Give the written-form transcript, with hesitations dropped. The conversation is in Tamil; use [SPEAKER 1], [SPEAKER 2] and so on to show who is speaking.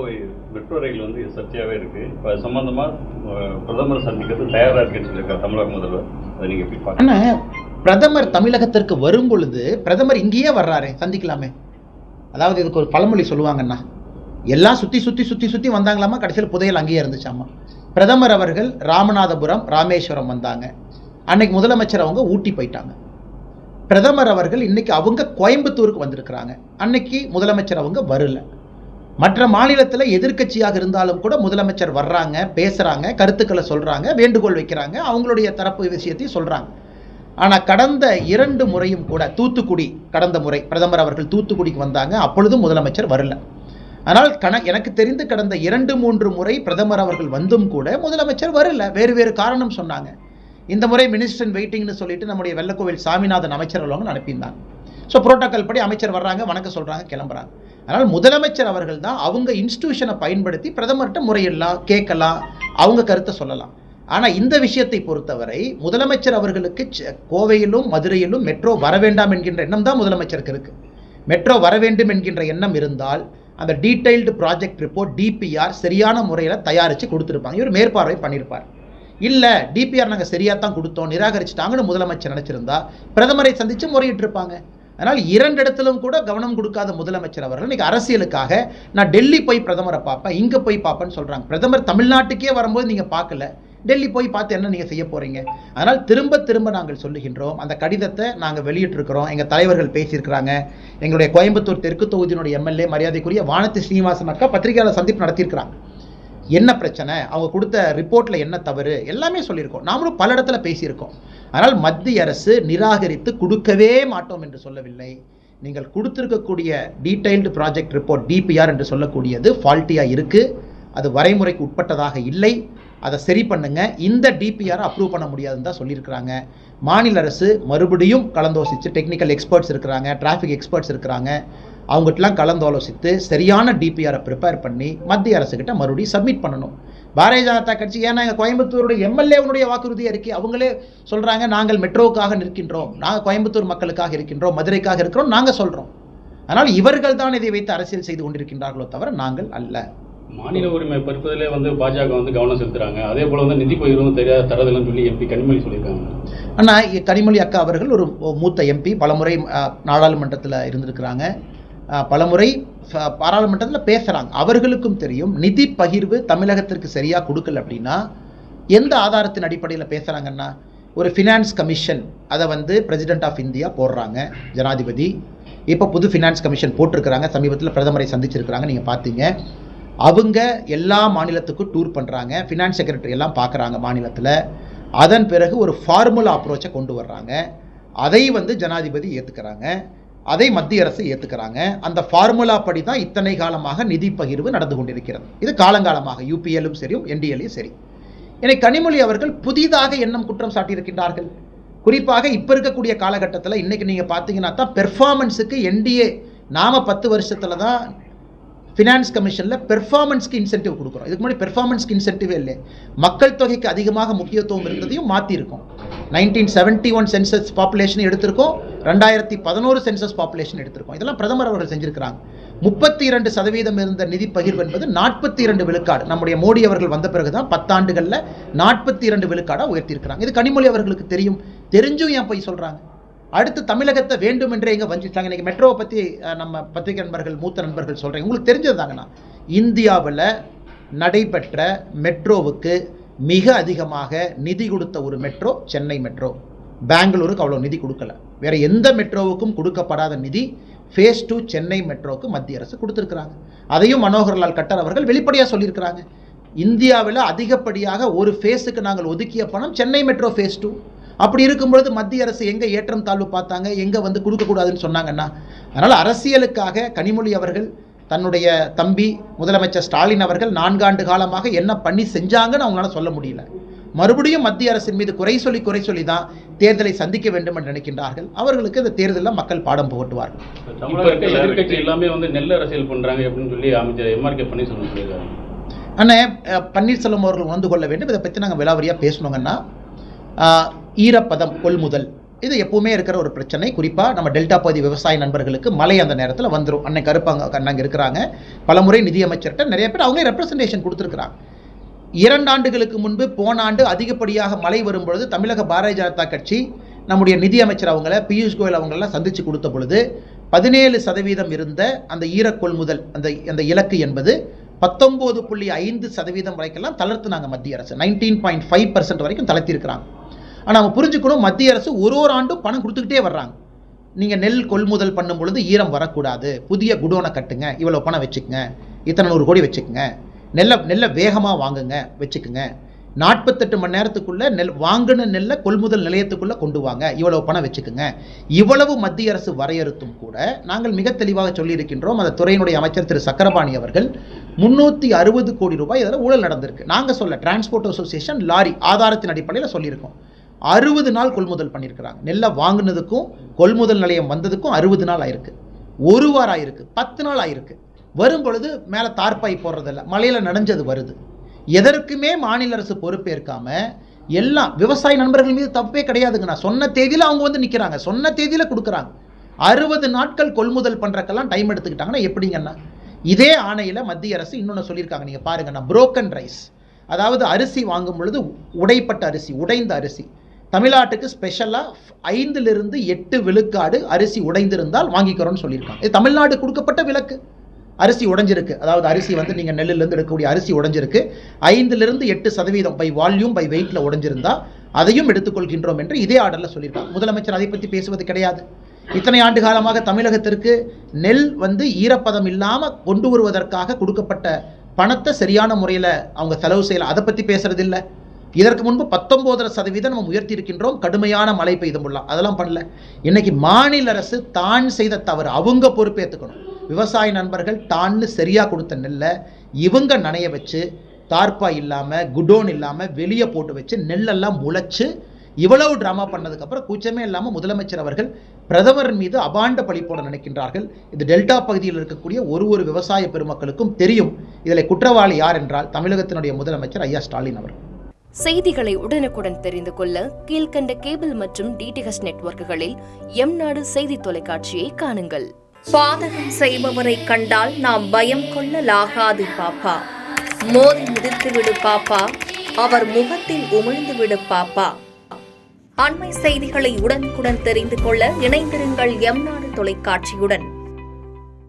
[SPEAKER 1] கோவை மெட்ரோ ரயில் வந்து சர்ச்சையாகவே இருக்குது. இப்போ சம்பந்தமாக பிரதமர் சந்திக்கிறது தயாராக இருக்குன்னு சொல்லியிருக்காரு தமிழக முதல்வர். அதை நீங்கள் எப்படி பார்க்கணும்?
[SPEAKER 2] பிரதமர் தமிழகத்திற்கு வரும் பொழுது பிரதமர் இங்கேயே வர்றாரு, சந்திக்கலாமே. அதாவது இதுக்கு ஒரு பழமொழி சொல்லுவாங்கண்ணா, எல்லாம் சுற்றி சுற்றி சுற்றி சுற்றி வந்தாங்களாமா, கடைசியில் புதையல் அங்கேயே இருந்துச்சாமா. பிரதமர் அவர்கள் ராமநாதபுரம் ராமேஸ்வரம் வந்தாங்க, அன்னைக்கு முதலமைச்சர் அவங்க ஊட்டி போயிட்டாங்க. பிரதமர் அவர்கள் இன்னைக்கு அவங்க கோயம்புத்தூருக்கு வந்திருக்கிறாங்க, அன்னைக்கு முதலமைச்சர் அவங்க வரல. மற்ற மாநிலத்தில் எதிர்க்கட்சியாக இருந்தாலும் கூட முதலமைச்சர் வர்றாங்க, பேசுகிறாங்க, கருத்துக்களை சொல்கிறாங்க, வேண்டுகோள் வைக்கிறாங்க, அவங்களுடைய தரப்பு விஷயத்தையும் சொல்கிறாங்க. ஆனால் கடந்த 2 முறையும் கூட தூத்துக்குடி, கடந்த முறை பிரதமர் அவர்கள் தூத்துக்குடிக்கு வந்தாங்க, அப்பொழுதும் முதலமைச்சர் வரல. ஆனால் எனக்கு தெரிந்து கடந்த 2-3 முறை பிரதமர் அவர்கள் வந்தும் கூட முதலமைச்சர் வரல, வேறு வேறு காரணம் சொன்னாங்க. இந்த முறை மினிஸ்டர் இன் வெயிட்டிங்னு சொல்லிட்டு நம்முடைய வெள்ளக்கோவில் சாமிநாதன் அமைச்சர் அவங்க அனுப்பியிருந்தாங்க. ஸோ புரோட்டோக்கால் படி அமைச்சர் வர்றாங்க, வணக்கம் சொல்கிறாங்க, கிளம்புறாங்க. அதனால் முதலமைச்சர் அவர்கள் தான் அவங்க இன்ஸ்டிடியூஷனை பயன்படுத்தி பிரதமர்கிட்ட முறையெல்லாம் கேட்கலாம், அவங்க கருத்தை சொல்லலாம். ஆனால் இந்த விஷயத்தை பொறுத்தவரை முதலமைச்சர் அவர்களுக்கு கோவையிலும் மதுரையிலும் மெட்ரோ வர வேண்டாம் என்கின்ற எண்ணம் தான் முதலமைச்சருக்கு இருக்குது. மெட்ரோ வர வேண்டும் என்கின்ற எண்ணம் இருந்தால் அந்த டீடைல்டு ப்ராஜெக்ட் ரிப்போர்ட் DPR சரியான முறையில் தயாரித்து கொடுத்துருப்பாங்க, இவர் மேற்பார்வை பண்ணியிருப்பார். இல்லை டிபிஆர் நாங்கள் சரியாக தான் கொடுத்தோம், நிராகரிச்சுட்டாங்கன்னு முதலமைச்சர் நினச்சிருந்தா பிரதமரை சந்தித்து முறையிட்டிருப்பாங்க. அதனால் 2 இடத்திலும் கூட கவனம் கொடுக்காத முதலமைச்சர் அவர்கள் இன்னைக்கு அரசியலுக்காக நான் டெல்லி போய் பிரதமரை பார்ப்பேன், இங்கே போய் பார்ப்பேன்னு சொல்கிறாங்க. பிரதமர் தமிழ்நாட்டுக்கே வரும்போது நீங்கள் பார்க்கல, டெல்லி போய் பார்த்து என்ன நீங்கள் செய்ய போகிறீங்க? அதனால் திரும்ப திரும்ப நாங்கள் சொல்லுகின்றோம், அந்த கடிதத்தை நாங்கள் வெளியிட்டிருக்கிறோம், எங்கள் தலைவர்கள் பேசியிருக்கிறாங்க. எங்களுடைய கோயம்புத்தூர் தெற்கு தொகுதியினுடைய MLA மரியாதைக்குரிய வானதி ஸ்ரீனிவாசன் அக்கா பத்திரிகையாளர் சந்திப்பு நடத்தியிருக்கிறாங்க. என்ன பிரச்சனை, அவங்க கொடுத்த ரிப்போர்ட்டில் என்ன தவறு, எல்லாமே சொல்லியிருக்கோம். நாமளும் பல இடத்துல பேசியிருக்கோம். ஆனால் மத்திய அரசு நிராகரித்து கொடுக்கவே மாட்டோம் என்று சொல்லவில்லை. நீங்கள் கொடுத்திருக்கக்கூடிய டீடைல்டு ப்ராஜெக்ட் ரிப்போர்ட் DPR என்று சொல்லக்கூடியது ஃபால்ட்டியாக இருக்குது, அது வரைமுறைக்கு உட்பட்டதாக இல்லை, அதை சரி பண்ணுங்க, இந்த DPR அப்ரூவ் பண்ண முடியாதுன்னு தான் சொல்லியிருக்கிறாங்க. மாநில அரசு மறுபடியும் கலந்தோசித்து, டெக்னிக்கல் எக்ஸ்பர்ட்ஸ் இருக்கிறாங்க, டிராஃபிக் எக்ஸ்பர்ட்ஸ் இருக்கிறாங்க, அவங்ககிட்டலாம் கலந்தாலோசித்து சரியான DPR ப்ரிப்பேர் பண்ணி மத்திய அரசுக்கிட்ட மறுபடியும் சப்மிட் பண்ணணும். பாரதிய ஜனதா கட்சி ஏன்னா எங்கள் கோயம்புத்தூருடைய MLA வாக்குறுதி அறிக்கை அவங்களே சொல்கிறாங்க, நாங்கள் மெட்ரோவுக்காக நிற்கின்றோம், நாங்கள் கோயம்புத்தூர் மக்களுக்காக இருக்கின்றோம், மதுரைக்காக இருக்கிறோம், நாங்கள் சொல்கிறோம். அதனால் இவர்கள் தான் இதை வைத்து அரசியல் செய்து கொண்டிருக்கின்றார்களோ தவிர நாங்கள் அல்ல.
[SPEAKER 1] மாநில உரிமை பறிப்பதிலே பாஜக கவனம் செலுத்துறாங்க, அதே போல நிதி பகிர்வும் தெரியாத தரதில்லைன்னு சொல்லி MP கனிமொழி சொல்லியிருக்காங்க.
[SPEAKER 2] ஆனால் கனிமொழி அக்கா அவர்கள் ஒரு மூத்த MP, பலமுறை நாடாளுமன்றத்தில் இருந்திருக்கிறாங்க, பலமுறை பாராளுமன்றத்தில் பேசுகிறாங்க. அவர்களுக்கும் தெரியும் நிதி பகிர்வு தமிழகத்திற்கு சரியாக கொடுக்கல அப்படின்னா எந்த ஆதாரத்தின் அடிப்படையில் பேசுகிறாங்கன்னா, ஒரு ஃபினான்ஸ் கமிஷன் அதை பிரசிடென்ட் ஆஃப் இந்தியா போடுறாங்க, ஜனாதிபதி. இப்போ புது ஃபினான்ஸ் கமிஷன் போட்டிருக்கிறாங்க, சமீபத்தில் பிரதமரை சந்திச்சிருக்கிறாங்க, நீங்கள் பார்த்தீங்க. அவங்க எல்லா மாநிலத்துக்கும் டூர் பண்ணுறாங்க, ஃபினான்ஸ் செக்ரட்டரி எல்லாம் பார்க்குறாங்க மாநிலத்தில். அதன் பிறகு ஒரு ஃபார்முலா அப்ரோச்சை கொண்டு வர்றாங்க, அதை ஜனாதிபதி ஏற்றுக்கிறாங்க, அதை மத்திய அரசு ஏற்றுக்கிறாங்க. அந்த ஃபார்முலா படி தான் இத்தனை காலமாக நிதி பகிர்வு நடந்து கொண்டிருக்கிறது. இது காலங்காலமாக UPLலும் சரி NDLயும் சரி. எனக்கு கனிமொழி அவர்கள் புதிதாக எண்ணம் குற்றம் சாட்டியிருக்கின்றார்கள். குறிப்பாக இப்போ இருக்கக்கூடிய காலகட்டத்தில் இன்றைக்கி நீங்கள் பார்த்தீங்கன்னா தான் பெர்ஃபார்மன்ஸுக்கு NDA நாம 10 வருஷத்தில் தான் ஃபினான்ஸ் கமிஷனில் பெர்ஃபார்மன்ஸ்க்கு இன்சென்டிவ் கொடுக்குறோம். இதுக்கு முன்னாடி பெர்ஃபார்மன்ஸ்க்கு இன்சென்டிவே இல்லை. மக்கள் தொகைக்கு அதிகமாக முக்கியத்துவம் இருந்ததையும் மாற்றிருக்கோம். 1971 சென்சஸ் பாப்புலேஷன் எடுத்திருக்கோம், 2011 சென்சஸ் பாப்புலேஷன் எடுத்திருக்கோம். இதெல்லாம் பிரதமர் அவர்கள் செஞ்சிருக்கிறாங்க. 32% இருந்த நிதி பகிர்வு என்பது 42 விழுக்காடு. நம்முடைய மோடி அவர்கள் வந்த பிறகு தான் 10 ஆண்டுகளில் 42 விழுக்காடாக உயர்த்தியிருக்கிறாங்க. இது கனிமொழி அவர்களுக்கு தெரியும், தெரிஞ்சும் ஏன் போய் சொல்கிறாங்க? அடுத்து தமிழகத்தை வேண்டும் என்றே எங்கே வஞ்சிட்டாங்க. இன்றைக்கி மெட்ரோவை பற்றி நம்ம பத்திரிகை நண்பர்கள், மூத்த நண்பர்கள் சொல்கிறேன், உங்களுக்கு தெரிஞ்சது தாங்கண்ணா, இந்தியாவில் நடைபெற்ற மெட்ரோவுக்கு மிக அதிகமாக நிதி கொடுத்த ஒரு மெட்ரோ சென்னை மெட்ரோ. பெங்களூருக்கு அவ்வளோ நிதி கொடுக்கல. வேறு எந்த மெட்ரோவுக்கும் கொடுக்கப்படாத நிதி ஃபேஸ் 2 சென்னை மெட்ரோவுக்கு மத்திய அரசு கொடுத்துருக்குறாங்க. அதையும் மனோகர்லால் கட்டர் அவர்கள் வெளிப்படையாக சொல்லியிருக்கிறாங்க. இந்தியாவில் அதிகப்படியாக ஒரு ஃபேஸுக்கு நாங்கள் ஒதுக்கிய பணம் சென்னை மெட்ரோ ஃபேஸ் 2. அப்படி இருக்கும்பொழுது மத்திய அரசு எங்கே ஏற்றம் தாழ்வு பார்த்தாங்க, எங்கே கொடுக்கக்கூடாதுன்னு சொன்னாங்கன்னா? அதனால் அரசியலுக்காக கனிமொழி அவர்கள் தன்னுடைய தம்பி முதலமைச்சர் ஸ்டாலின் அவர்கள் 4 ஆண்டு காலமாக என்ன பண்ணி செஞ்சாங்கன்னு அவங்களால சொல்ல முடியல. மறுபடியும் மத்திய அரசின் மீது குறை சொல்லி தான் தேர்தலை சந்திக்க வேண்டும் என்று நினைக்கின்றார்கள். அவர்களுக்கு இந்த தேர்தலில் மக்கள் பாடம் புகட்டுவார்கள்.
[SPEAKER 1] தமிழக எதிர்க்கட்சி எல்லாமே நெல் அரசியல் பண்ணுறாங்க அப்படின்னு சொல்லி அமைச்சர் MRK பன்னீர்செல்வம் சொல்லியிருக்காங்க.
[SPEAKER 2] ஆனால் பன்னீர்செல்வம் அவர்கள் உணர்ந்து கொள்ள வேண்டும். இதை பற்றி நாங்கள் விலாவரியாக பேசணுங்கன்னா, ஈரப்பதம் கொள்முதல் இது எப்பவுமே இருக்கிற ஒரு பிரச்சனை. குறிப்பாக நம்ம டெல்டா பகுதி விவசாய நண்பர்களுக்கு மழை அந்த நேரத்தில் வந்துடும். அன்னை கருப்பாங்க அங்கே இருக்கிறாங்க, பலமுறை நிதியமைச்சர்கிட்ட நிறைய பேர் அவங்களே ரெப்ரசன்டேஷன் கொடுத்துருக்குறாங்க. 2 ஆண்டுகளுக்கு முன்பு போன ஆண்டு அதிகப்படியாக மழை வரும்பொழுது தமிழக பாரதிய ஜனதா கட்சி நம்முடைய நிதியமைச்சர் அவங்கள பியூஷ் கோயல் அவங்களெல்லாம் சந்தித்து கொடுத்த பொழுது 17% இருந்த அந்த ஈரக்கொள்முதல் அந்த இலக்கு என்பது 19.5% வரைக்கெல்லாம் தளர்த்துனாங்க மத்திய அரசு. 19.5% வரைக்கும் தளர்த்திருக்கிறாங்க. ஆனால் நம்ம புரிஞ்சுக்கணும், மத்திய அரசு ஒரு ஆண்டும் பணம் கொடுத்துக்கிட்டே வர்றாங்க. நீங்கள் நெல் கொள்முதல் பண்ணும் பொழுது ஈரம் வரக்கூடாது, புதிய குடோனை கட்டுங்க, இவ்வளோ பணம் வச்சுக்கோங்க, இத்தனை 100 கோடி வச்சுக்கோங்க, நெல்லை வேகமாக வாங்குங்க வச்சுக்குங்க, 48 மணி நேரத்துக்குள்ள வாங்கின நெல்லை கொள்முதல் நிலையத்துக்குள்ளே கொண்டு வாங்க, இவ்வளவு பணம் வச்சுக்குங்க. இவ்வளவு மத்திய அரசு வரையறுத்தும் கூட நாங்கள் மிக தெளிவாக சொல்லியிருக்கின்றோம். அந்த துறையினுடைய அமைச்சர் திரு சக்கரபாணி அவர்கள் 360 கோடி ரூபாய் இதில் ஊழல் நடந்திருக்கு. நாங்கள் சொல்ல டிரான்ஸ்போர்ட் அசோசியேஷன் லாரி ஆதாரத்தின் அடிப்படையில் சொல்லியிருக்கோம். 60 நாள் கொள்முதல் பண்ணியிருக்கிறாங்க. நெல்லை வாங்கினதுக்கும் கொள்முதல் நிலையம் வந்ததுக்கும் 60 நாள் ஆயிருக்கு, 1 வாரம் ஆயிருக்கு, 10 நாள் ஆயிருக்கு. வரும் பொழுது மேலே தார்பாய் போடுறதில்ல, மழையில் நனைஞ்சது வருது. எதற்குமே மாநில அரசு பொறுப்பேற்காம எல்லாம் விவசாய நண்பர்கள் மீது தப்பே கிடையாதுங்க. நான் சொன்ன தேதியில் அவங்க வந்து நிற்கிறாங்க, சொன்ன தேதியில் கொடுக்குறாங்க. 60 நாட்கள் கொள்முதல் பண்ணுறக்கெல்லாம் டைம் எடுத்துக்கிட்டாங்கன்னா எப்படிங்கன்னா, இதே ஆணையில் மத்திய அரசு இன்னொன்று சொல்லியிருக்காங்க. நீங்கள் பாருங்கன்னா, புரோக்கன் ரைஸ், அதாவது அரிசி வாங்கும் பொழுது உடைப்பட்ட அரிசி, உடைந்த அரிசி, தமிழ்நாட்டுக்கு ஸ்பெஷலாக 5 to 8 விழுக்காடு அரிசி உடைந்திருந்தால் வாங்கிக்கிறோன்னு சொல்லியிருக்காங்க. இது தமிழ்நாடு கொடுக்கப்பட்ட விலக்கு. அரிசி உடைஞ்சிருக்கு, அதாவது அரிசி வந்து நீங்கள் நெல்லிலிருந்து எடுக்கக்கூடிய அரிசி உடைஞ்சிருக்கு, 5 to 8% பை வால்யூம் பை வெயிட்டில் உடைஞ்சிருந்தா அதையும் எடுத்துக்கொள்கின்றோம் என்று இதே ஆர்டரில் சொல்லியிருக்காங்க. முதலமைச்சர் அதை பற்றி பேசுவது கிடையாது. இத்தனை ஆண்டு காலமாக தமிழகத்திற்கு நெல் வந்து ஈரப்பதம் இல்லாமல் கொண்டு வருவதற்காக கொடுக்கப்பட்ட பணத்தை சரியான முறையில் அவங்க செலவு செய்யலாம், அதை பற்றி பேசுறதில்லை. இதற்கு முன்பு 19% நம்ம உயர்த்தி இருக்கின்றோம், கடுமையான மழை பெய்தும் அதெல்லாம் பண்ணல. இன்னைக்கு மாநில அரசு தான் செய்த தவறு அவங்க பொறுப்பேற்றுக்கணும். விவசாய நண்பர்கள் தான்னு சரியாக கொடுத்த நெல்லை இவங்க நனைய வச்சு, தார்பாய் இல்லாமல் குடோன் இல்லாமல் வெளியே போட்டு வச்சு நெல்லெல்லாம் முளைச்சு இவ்வளவு ட்ராமா பண்ணதுக்கப்புறம் கூச்சமே இல்லாமல் முதலமைச்சர் அவர்கள் பிரதமர் மீது அபாண்ட பழி போட நினைக்கின்றார்கள். இது டெல்டா பகுதியில் இருக்கக்கூடிய ஒரு விவசாய பெருமக்களுக்கும் தெரியும். இதில் குற்றவாளி யார் என்றால் தமிழகத்தினுடைய முதலமைச்சர் ஐயா ஸ்டாலின் அவர்கள்.
[SPEAKER 3] செய்திகளை உடனுக்குடன் தெரிந்து கொள்ள கீழ்கண்ட கேபிள் மற்றும் டிடிஹெச் நெட்வொர்க்குகளில் எம்நாடு செய்தி தொலைக்காட்சியை காணுங்கள்.
[SPEAKER 4] பாதகம் செய்பவரை கண்டால் நாம் பயம் கொள்ளலாகாது பாப்பா. மோதி மிதித்து விடு பாப்பா, அவர் முகத்தில் உமிழ்ந்து விடு பாப்பா. அண்மை செய்திகளை உடனுக்குடன் தெரிந்து கொள்ள இணைந்திருங்கள் எம்நாடு தொலைக்காட்சியுடன்.